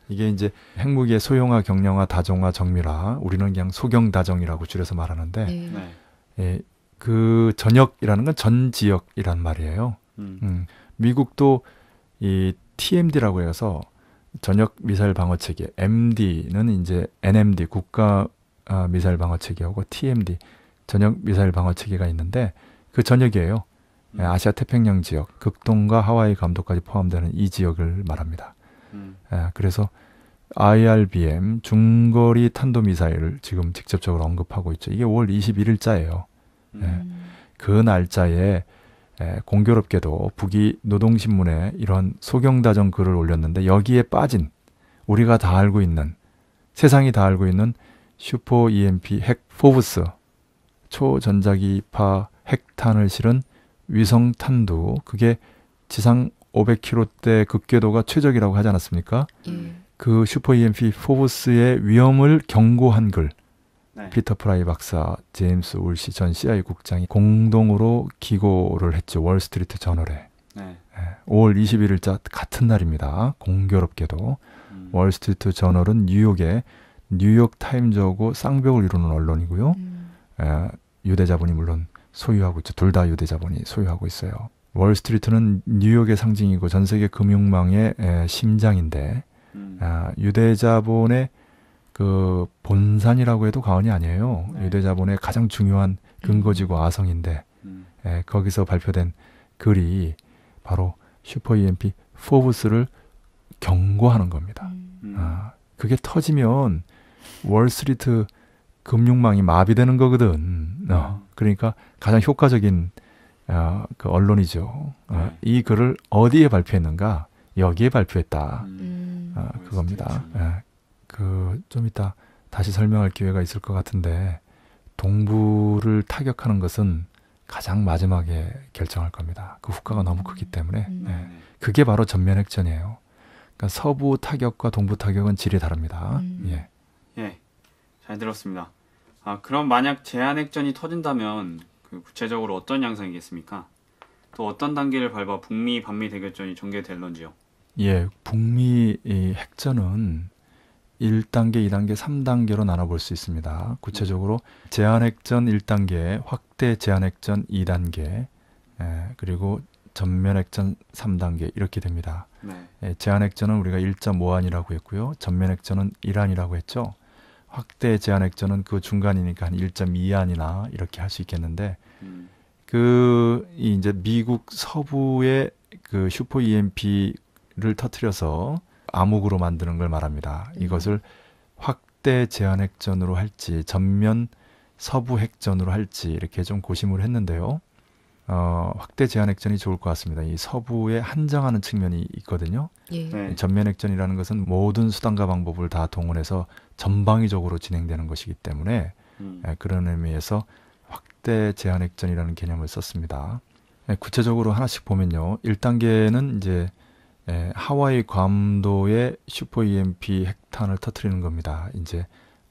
이게 이제 핵무기의 소형화, 경량화, 다종화, 정밀화, 우리는 그냥 소경다정이라고 줄여서 말하는데 그 전역이라는 건 전 지역이란 말이에요. 미국도 이 TMD라고 해서 전역 미사일 방어 체계, MD는 이제 NMD 국가 미사일 방어 체계하고 TMD 전역 미사일 방어 체계가 있는데 그 전역이에요. 아시아 태평양 지역, 극동과 하와이 감도까지 포함되는 이 지역을 말합니다. 그래서 IRBM 중거리 탄도 미사일을 지금 직접적으로 언급하고 있죠. 이게 5월 21일자예요. 그 날짜에 공교롭게도 북이 노동신문에 이런 소경다정 글을 올렸는데 여기에 빠진 우리가 다 알고 있는 세상이 다 알고 있는 슈퍼 EMP 핵 포브스 초전자기파 핵탄을 실은 위성 탄두 그게 지상 500km대 극궤도가 최적이라고 하지 않았습니까? 그 슈퍼 EMP 포브스의 위험을 경고한 글 네. 피터 프라이 박사, 제임스 울시 전 CIA 국장이 공동으로 기고를 했죠. 월스트리트 저널에. 네. 5월 21일자 같은 날입니다. 공교롭게도 월스트리트 저널은 뉴욕의 뉴욕 타임즈하고 쌍벽을 이루는 언론이고요. 유대자본이 물론 소유하고 있죠. 둘 다 유대자본이 소유하고 있어요. 월스트리트는 뉴욕의 상징이고 전 세계 금융망의 심장인데 유대자본의 그 본산이라고 해도 과언이 아니에요. 네. 유대자본의 가장 중요한 근거지고 아성인데 거기서 발표된 글이 바로 슈퍼 EMP 포브스를 경고하는 겁니다. 그게 터지면 월스트리트 금융망이 마비되는 거거든. 그러니까 가장 효과적인 그 언론이죠. 이 글을 어디에 발표했는가? 여기에 발표했다. 그겁니다. 좀 이따 다시 설명할 기회가 있을 것 같은데 동부를 타격하는 것은 가장 마지막에 결정할 겁니다. 그 후과가 너무 크기 때문에 그게 바로 전면 핵전이에요. 그러니까 서부 타격과 동부 타격은 질이 다릅니다. 예. 예, 잘 들었습니다. 그럼 만약 제한 핵전이 터진다면 그 구체적으로 어떤 양상이겠습니까? 또 어떤 단계를 밟아 북미 반미 대결전이 전개될런지요? 예, 북미 이 핵전은 1단계, 2단계, 3단계로 나눠볼 수 있습니다. 구체적으로 제한핵전 1단계, 확대 제한핵전 2단계, 그리고 전면핵전 3단계 이렇게 됩니다. 네. 제한핵전은 우리가 1.5안이라고 했고요. 전면핵전은 1안이라고 했죠. 확대 제한핵전은 그 중간이니까 한 1.2안이나 이렇게 할 수 있겠는데 이제 미국 서부의 그 슈퍼 EMP를 터뜨려서 암흑으로 만드는 걸 말합니다. 이것을 확대 제한 핵전으로 할지 전면 서부 핵전으로 할지 이렇게 좀 고심을 했는데요. 확대 제한 핵전이 좋을 것 같습니다. 이 서부에 한정하는 측면이 있거든요. 예. 네. 전면 핵전이라는 것은 모든 수단과 방법을 다 동원해서 전방위적으로 진행되는 것이기 때문에 그런 의미에서 확대 제한 핵전이라는 개념을 썼습니다. 구체적으로 하나씩 보면요. 1단계는 이제 하와이 괌도의 슈퍼 EMP 핵탄을 터뜨리는 겁니다. 이제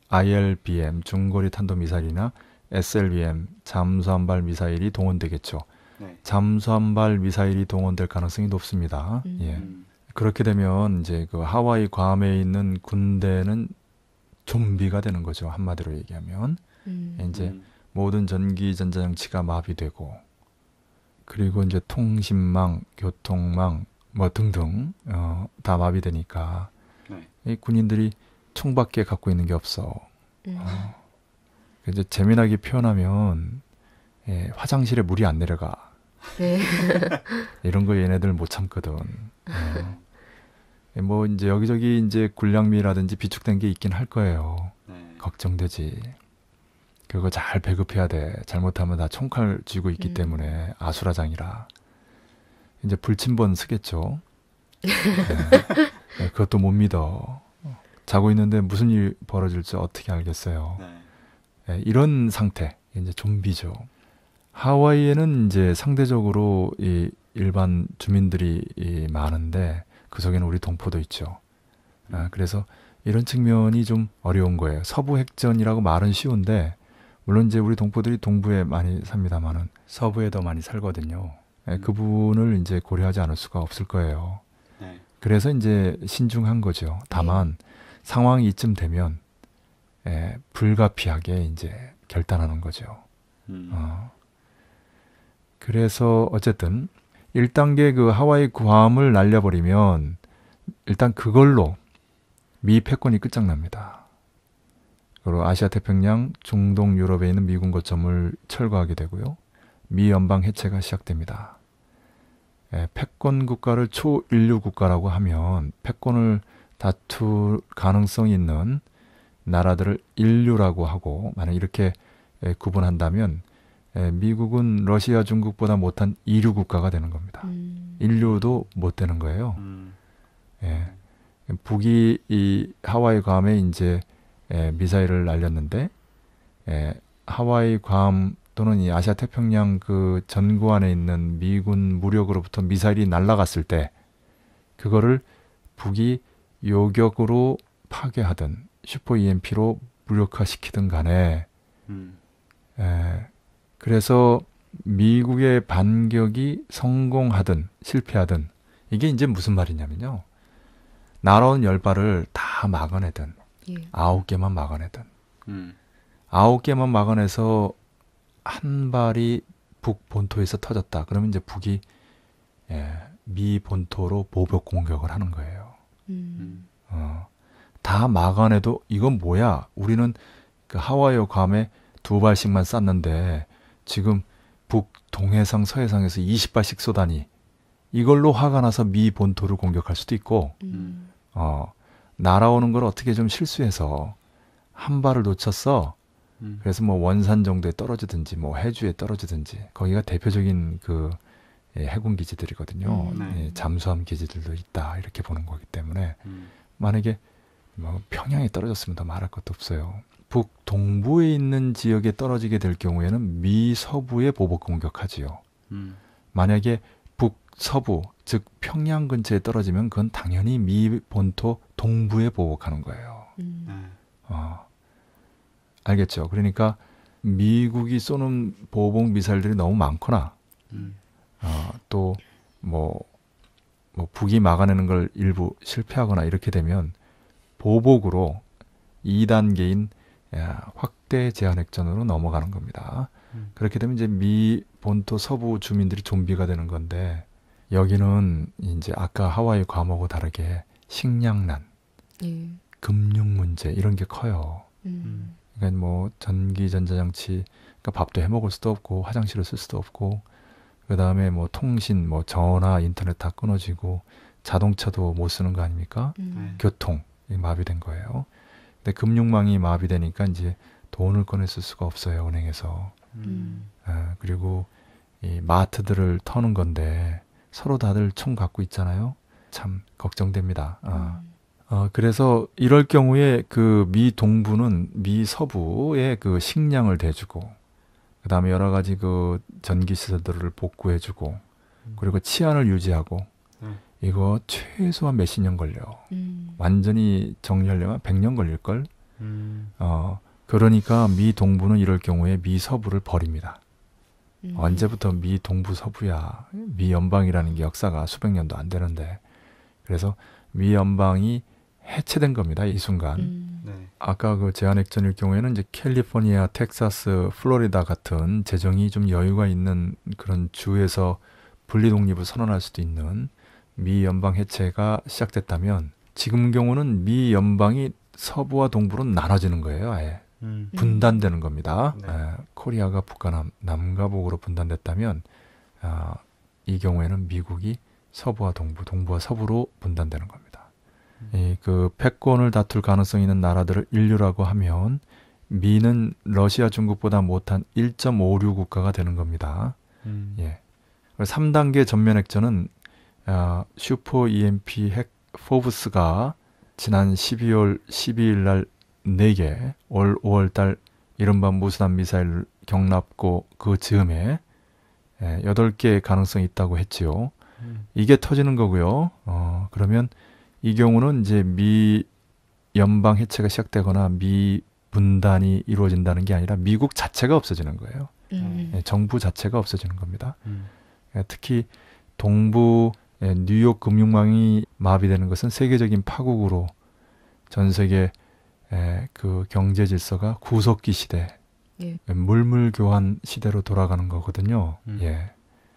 ILBM 중거리 탄도 미사일이나 SLBM 잠수함발 미사일이 동원되겠죠. 네. 잠수함발 미사일이 동원될 가능성이 높습니다. 예. 그렇게 되면 이제 그 하와이 괌에 있는 군대는 좀비가 되는 거죠. 한마디로 얘기하면 이제 모든 전기 전자장치가 마비되고 그리고 이제 통신망, 교통망 뭐 등등 다 마비되니까 네. 이 군인들이 총밖에 갖고 있는 게 없어. 이제 재미나게 표현하면 화장실에 물이 안 내려가. 네. 이런 거 얘네들 못 참거든. 뭐 이제 여기저기 이제 군량미라든지 비축된 게 있긴 할 거예요. 네. 걱정되지. 그거 잘 배급해야 돼. 잘못하면 다 총칼 쥐고 있기 때문에 아수라장이라. 이제 불침번 쓰겠죠. 그것도 못 믿어. 자고 있는데 무슨 일이 벌어질지 어떻게 알겠어요. 이런 상태, 이제 좀비죠. 하와이에는 이제 상대적으로 이 일반 주민들이 많은데 그 속에는 우리 동포도 있죠. 그래서 이런 측면이 좀 어려운 거예요. 서부 핵전이라고 말은 쉬운데 물론 이제 우리 동포들이 동부에 많이 삽니다만은 서부에 더 많이 살거든요. 그분을 이제 고려하지 않을 수가 없을 거예요. 네. 그래서 이제 신중한 거죠. 다만 상황이 이쯤 되면 불가피하게 이제 결단하는 거죠. 그래서 어쨌든 1단계 그 하와이 구함을 날려버리면 일단 그걸로 미 패권이 끝장납니다. 그리고 아시아 태평양, 중동, 유럽에 있는 미군 거점을 철거하게 되고요. 미 연방 해체가 시작됩니다. 패권 국가를 초인류 국가라고 하면 패권을 다툴 가능성이 있는 나라들을 인류라고 하고 만약 이렇게 구분한다면 미국은 러시아, 중국보다 못한 이류 국가가 되는 겁니다. 인류도 못 되는 거예요. 북이 이 하와이 괌에 이제 미사일을 날렸는데 하와이 괌 또는 이 아시아 태평양 그 전구 안에 있는 미군 무력으로부터 미사일이 날아갔을 때 그거를 북이 요격으로 파괴하든 슈퍼 EMP로 무력화시키든 간에 그래서 미국의 반격이 성공하든 실패하든 이게 이제 무슨 말이냐면요. 날아온 10발을 다 막아내든 예. 9개만 막아내든 9개만 막아내서 한 발이 북 본토에서 터졌다. 그러면 이제 북이 미 본토로 보복 공격을 하는 거예요. 다 막아내도 이건 뭐야? 우리는 그 하와이 괌에 2발씩만 쐈는데 지금 북 동해상 서해상에서 20발씩 쏘다니 이걸로 화가 나서 미 본토를 공격할 수도 있고 날아오는 걸 어떻게 좀 실수해서 한 발을 놓쳤어. 그래서 뭐 원산 정도에 떨어지든지 뭐 해주에 떨어지든지 거기가 대표적인 그 해군 기지들이거든요. 잠수함 기지들도 있다 이렇게 보는 거기 때문에 만약에 뭐 평양에 떨어졌으면 더 말할 것도 없어요. 북 동부에 있는 지역에 떨어지게 될 경우에는 미 서부에 보복 공격하지요. 만약에 북 서부 즉 평양 근처에 떨어지면 그건 당연히 미 본토 동부에 보복하는 거예요. 알겠죠? 그러니까 미국이 쏘는 보복 미사일들이 너무 많거나 또 뭐 북이 막아내는 걸 일부 실패하거나 이렇게 되면 보복으로 2단계인 확대 제한 핵전으로 넘어가는 겁니다. 그렇게 되면 이제 미 본토 서부 주민들이 좀비가 되는 건데 여기는 이제 아까 하와이 괌하고 다르게 식량난, 금융 문제 이런 게 커요. 그러니까 뭐 전기 전자장치, 그러니까 밥도 해 먹을 수도 없고 화장실을 쓸 수도 없고 그 다음에 뭐 통신, 뭐 전화, 인터넷 다 끊어지고 자동차도 못 쓰는 거 아닙니까? 교통 마비된 거예요. 근데 금융망이 마비되니까 이제 돈을 꺼내 쓸 수가 없어요, 은행에서. 그리고 이 마트들을 터는 건데 서로 다들 총 갖고 있잖아요. 참 걱정됩니다. 그래서 이럴 경우에 그 미 동부는 미 서부에 그 식량을 대주고 그 다음에 여러 가지 그 전기 시설들을 복구해주고 그리고 치안을 유지하고 이거 최소한 몇십 년 걸려. 완전히 정리하려면 100년 걸릴걸. 그러니까 미 동부는 이럴 경우에 미 서부를 버립니다. 언제부터 미 동부 서부야. 미 연방이라는 게 역사가 수백 년도 안 되는데. 그래서 미 연방이 해체된 겁니다. 이 순간. 아까 그 제한핵전일 경우에는 이제 캘리포니아, 텍사스, 플로리다 같은 재정이 좀 여유가 있는 그런 주에서 분리 독립을 선언할 수도 있는 미 연방 해체가 시작됐다면 지금 경우는 미 연방이 서부와 동부로 나눠지는 거예요. 아예. 분단되는 겁니다. 코리아가 북과 남과 북으로 분단됐다면 이 경우에는 미국이 서부와 동부, 동부와 서부로 분단되는 겁니다. 그 패권을 다툴 가능성이 있는 나라들을 인류라고 하면 미는 러시아, 중국보다 못한 1.56 국가가 되는 겁니다. 3단계 전면 핵전은 슈퍼 EMP 핵 포브스가 지난 12월 12일 날 4개, 올 5월 달 이른바 무수단 미사일 경납고 그 즈음에 8개의 가능성이 있다고 했지요. 이게 터지는 거고요. 그러면 이 경우는 이제 미 연방 해체가 시작되거나 미 분단이 이루어진다는 게 아니라 미국 자체가 없어지는 거예요. 정부 자체가 없어지는 겁니다. 특히 동부 뉴욕 금융망이 마비되는 것은 세계적인 파국으로 전 세계 그 경제 질서가 구석기 시대, 물물교환 시대로 돌아가는 거거든요.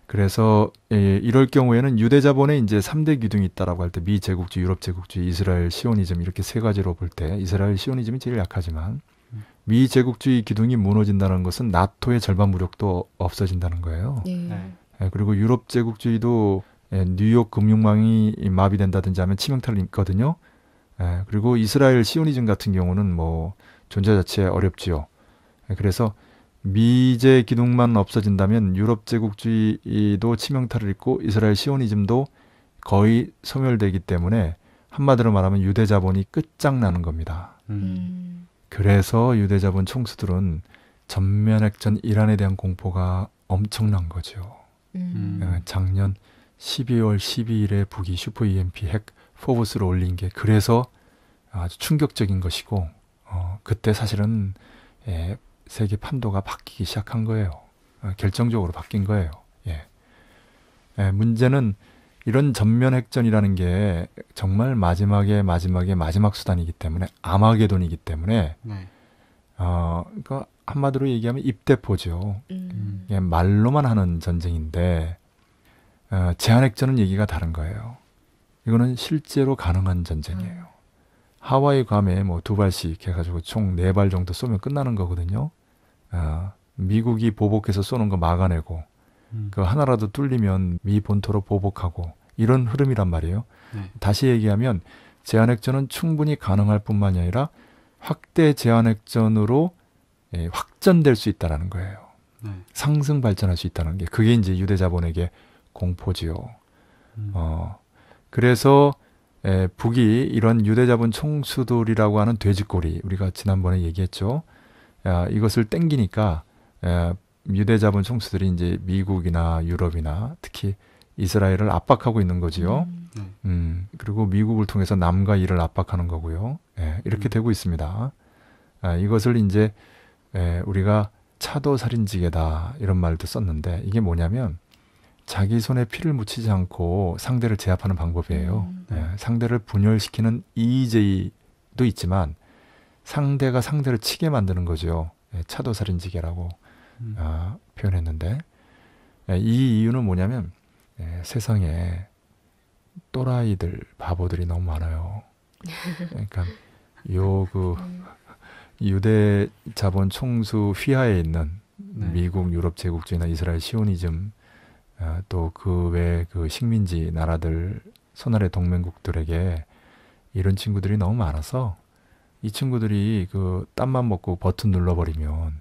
그래서 이럴 경우에는 유대자본에 이제 3대 기둥이 있다라고 할 때 미 제국주의, 유럽 제국주의, 이스라엘 시오니즘 이렇게 세 가지로 볼 때 이스라엘 시오니즘이 제일 약하지만 미 제국주의 기둥이 무너진다는 것은 나토의 절반 무력도 없어진다는 거예요. 그리고 유럽 제국주의도 뉴욕 금융망이 마비된다든지 하면 치명타를 입거든요. 그리고 이스라엘 시오니즘 같은 경우는 뭐 존재 자체 어렵지요. 그래서 미제 기둥만 없어진다면 유럽 제국주의도 치명타를 입고 이스라엘 시오니즘도 거의 소멸되기 때문에 한마디로 말하면 유대자본이 끝장나는 겁니다. 그래서 유대자본 총수들은 전면핵전 이란에 대한 공포가 엄청난 거죠. 작년 12월 12일에 북이 슈퍼 EMP 핵 포브스를 올린 게 그래서 아주 충격적인 것이고 그때 사실은 세계 판도가 바뀌기 시작한 거예요. 결정적으로 바뀐 거예요. 문제는 이런 전면 핵전이라는 게 정말 마지막 수단이기 때문에 아마게돈이기 때문에 네. 그러니까 한마디로 얘기하면 입대포죠. 말로만 하는 전쟁인데 제한핵전은 얘기가 다른 거예요. 이거는 실제로 가능한 전쟁이에요. 하와이 괌에 뭐 2발씩 해가지고 총 4발 정도 쏘면 끝나는 거거든요. 미국이 보복해서 쏘는 거 막아내고 그 하나라도 뚫리면 미 본토로 보복하고 이런 흐름이란 말이에요. 네. 다시 얘기하면 제한핵전은 충분히 가능할 뿐만이 아니라 확대 제한핵전으로 확전될 수 있다는 거예요. 네. 상승 발전할 수 있다는 게 그게 이제 유대자본에게 공포지요. 그래서 북이 이런 유대자본 총수들이라고 하는 돼지꼬리 우리가 지난번에 얘기했죠. 이것을 땡기니까 유대자본 총수들이 이제 미국이나 유럽이나 특히 이스라엘을 압박하고 있는 거지요. 그리고 미국을 통해서 남과 이를 압박하는 거고요. 이렇게 되고 있습니다. 이것을 이제 우리가 차도살인지계다 이런 말도 썼는데 이게 뭐냐면 자기 손에 피를 묻히지 않고 상대를 제압하는 방법이에요. 상대를 분열시키는 EJ도 있지만 상대가 상대를 치게 만드는 거죠. 차도살인지계라고 표현했는데 이 이유는 뭐냐면 세상에 또라이들, 바보들이 너무 많아요. 그러니까 유대 자본 총수 휘하에 있는 미국, 유럽 제국주의나 이스라엘 시오니즘 또 그 외 그 식민지 나라들 손아래 동맹국들에게 이런 친구들이 너무 많아서 이 친구들이 그 땀만 먹고 버튼 눌러버리면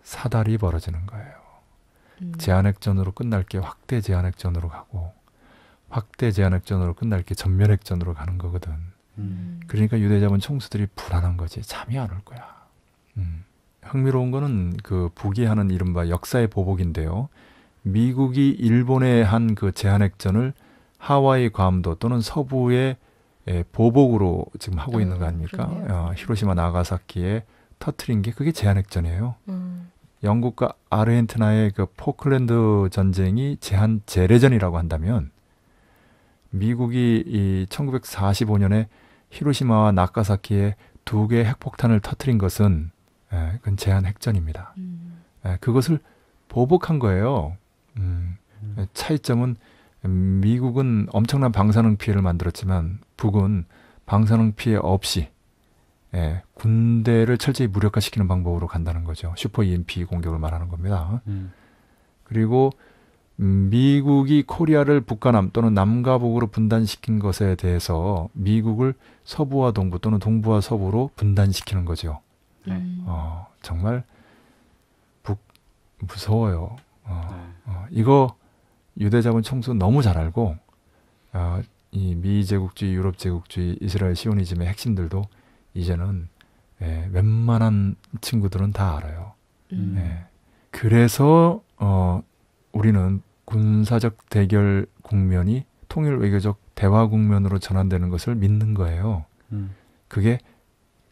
사달이 벌어지는 거예요. 제한핵전으로 끝날 게 확대 제한핵전으로 가고 확대 제한핵전으로 끝날 게 전면핵전으로 가는 거거든. 그러니까 유대자본 총수들이 불안한 거지. 잠이 안 올 거야. 흥미로운 거는 그 북이 하는 이른바 역사의 보복인데요. 미국이 일본에 한 그 제한핵전을 하와이 괌도 또는 서부의 보복으로 지금 하고 있는 거 아닙니까? 히로시마 나가사키에 터트린 게 그게 제한핵전이에요. 영국과 아르헨티나의 그 포클랜드 전쟁이 제한 재래전이라고 한다면 미국이 이 1945년에 히로시마와 나가사키에 2개의 핵폭탄을 터트린 것은 그건 제한 핵전입니다. 그것을 보복한 거예요. 차이점은 미국은 엄청난 방사능 피해를 만들었지만 북은 방사능 피해 없이 군대를 철저히 무력화시키는 방법으로 간다는 거죠. 슈퍼 EMP 공격을 말하는 겁니다. 그리고 미국이 코리아를 북과 남 또는 남과 북으로 분단시킨 것에 대해서 미국을 서부와 동부 또는 동부와 서부로 분단시키는 거죠. 정말 무서워요. 이거 유대자본 총수 너무 잘 알고 이 미제국주의, 유럽 제국주의, 이스라엘 시오니즘의 핵심들도 이제는 웬만한 친구들은 다 알아요. 그래서 우리는 군사적 대결 국면이 통일 외교적 대화 국면으로 전환되는 것을 믿는 거예요. 그게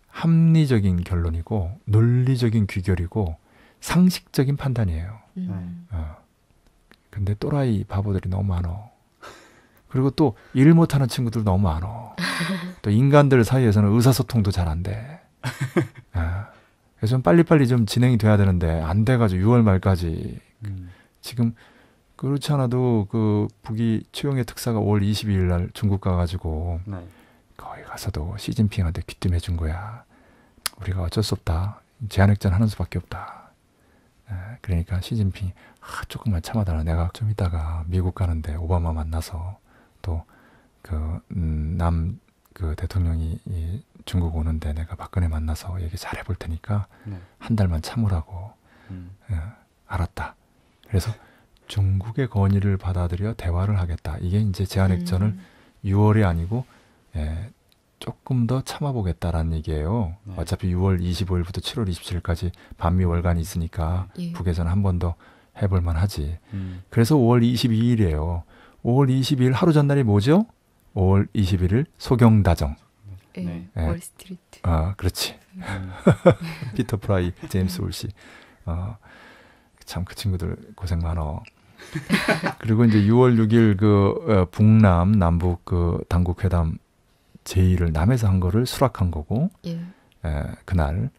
합리적인 결론이고 논리적인 귀결이고 상식적인 판단이에요. 근데 또라이 바보들이 너무 많어. 그리고 또 일 못하는 친구들 너무 많어. 또 인간들 사이에서는 의사소통도 잘 안 돼. 그래서 좀 빨리빨리 좀 진행이 돼야 되는데 안 돼가지고 6월 말까지 지금 그렇지 않아도 그 북이 최용의 특사가 5월 22일 날 중국 가가지고 거기 가서도 시진핑한테 귀띔해 준 거야. 우리가 어쩔 수 없다. 제한핵전 하는 수밖에 없다. 그러니까 시진핑이 조금만 참아달라. 내가 좀 이따가 미국 가는데 오바마 만나서 또 그 그 대통령이 중국 오는데 내가 박근혜 만나서 얘기 잘 해볼 테니까 한 달만 참으라고. 알았다. 그래서 중국의 건의를 받아들여 대화를 하겠다. 이게 이제 제한핵전을 6월이 아니고 조금 더 참아보겠다라는 얘기예요. 어차피 6월 25일부터 7월 27일까지 반미 월간이 있으니까 북에서는 한 번 더 해볼만 하지. 그래서 5월 22일이에요. 5월 22일 하루 전날이 뭐죠? 5월 21일 소경다정. 네. 예. 월스트리트. 아, 그렇지. 피터 프라이, 제임스 올시. 참 그 친구들 고생 많어. 그리고 이제 6월 6일 그 북남 남북 그 당국 회담 제2를 남에서 한 거를 수락한 거고 예. 그날.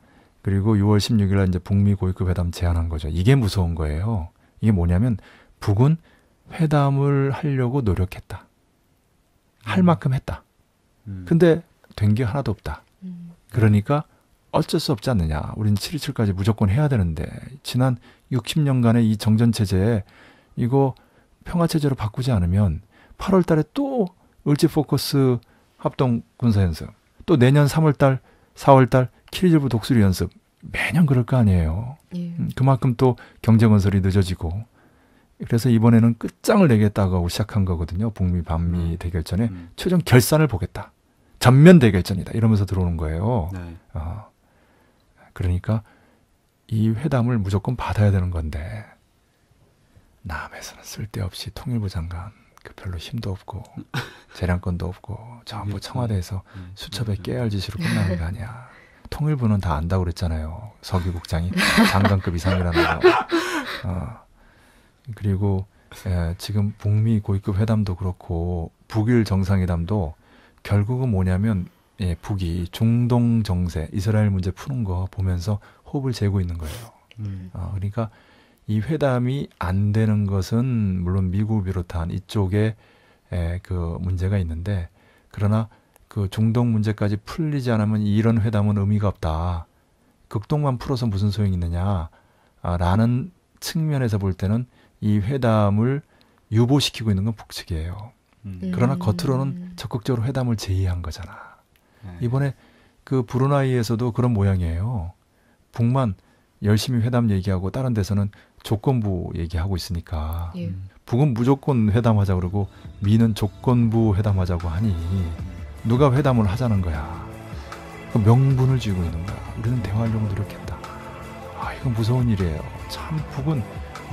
그리고 6월 16일 날 이제 북미 고위급 회담 제안한 거죠. 이게 무서운 거예요. 이게 뭐냐면 북은 회담을 하려고 노력했다. 할 만큼 했다. 근데 된 게 하나도 없다. 그러니까 어쩔 수 없지 않느냐. 우린 7.27까지 무조건 해야 되는데 지난 60년간의 이 정전체제에 이거 평화체제로 바꾸지 않으면 8월 달에 또 을지포커스 합동 군사연습, 또 내년 3월 달, 4월 달 키리즈부 독수리 연습 매년 그럴 거 아니에요. 예. 그만큼 또 경제건설이 늦어지고 그래서 이번에는 끝장을 내겠다고 하고 시작한 거거든요. 북미 반미 대결전에 최종 결산을 보겠다. 전면 대결전이다. 이러면서 들어오는 거예요. 네. 그러니까 이 회담을 무조건 받아야 되는 건데 남에서는 쓸데없이 통일부 장관 그 별로 힘도 없고 재량권도 없고 전부 청와대에서 수첩에 깨알 짓으로 끝나는 거 아니야. 통일부는 다 안다고 그랬잖아요. 서기국장이 장관급 이상이라는 거. 그리고 지금 북미 고위급 회담도 그렇고 북일 정상회담도 결국은 뭐냐면 북이 중동 정세, 이스라엘 문제 푸는 거 보면서 호흡을 재고 있는 거예요. 그러니까 이 회담이 안 되는 것은 물론 미국을 비롯한 이쪽에 그 문제가 있는데 그러나 그 중동 문제까지 풀리지 않으면 이런 회담은 의미가 없다. 극동만 풀어서 무슨 소용이 있느냐 라는 측면에서 볼 때는 이 회담을 유보시키고 있는 건 북측이에요. 그러나 겉으로는 적극적으로 회담을 제의한 거잖아. 이번에 그 브루나이에서도 그런 모양이에요. 북만 열심히 회담 얘기하고 다른 데서는 조건부 얘기하고 있으니까 예. 북은 무조건 회담하자 그러고 미는 조건부 회담하자고 하니 누가 회담을 하자는 거야. 그 명분을 쥐고 있는 거야. 우리는 대화하려고 노력했다. 이건 무서운 일이에요. 참 북은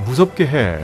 무섭게 해.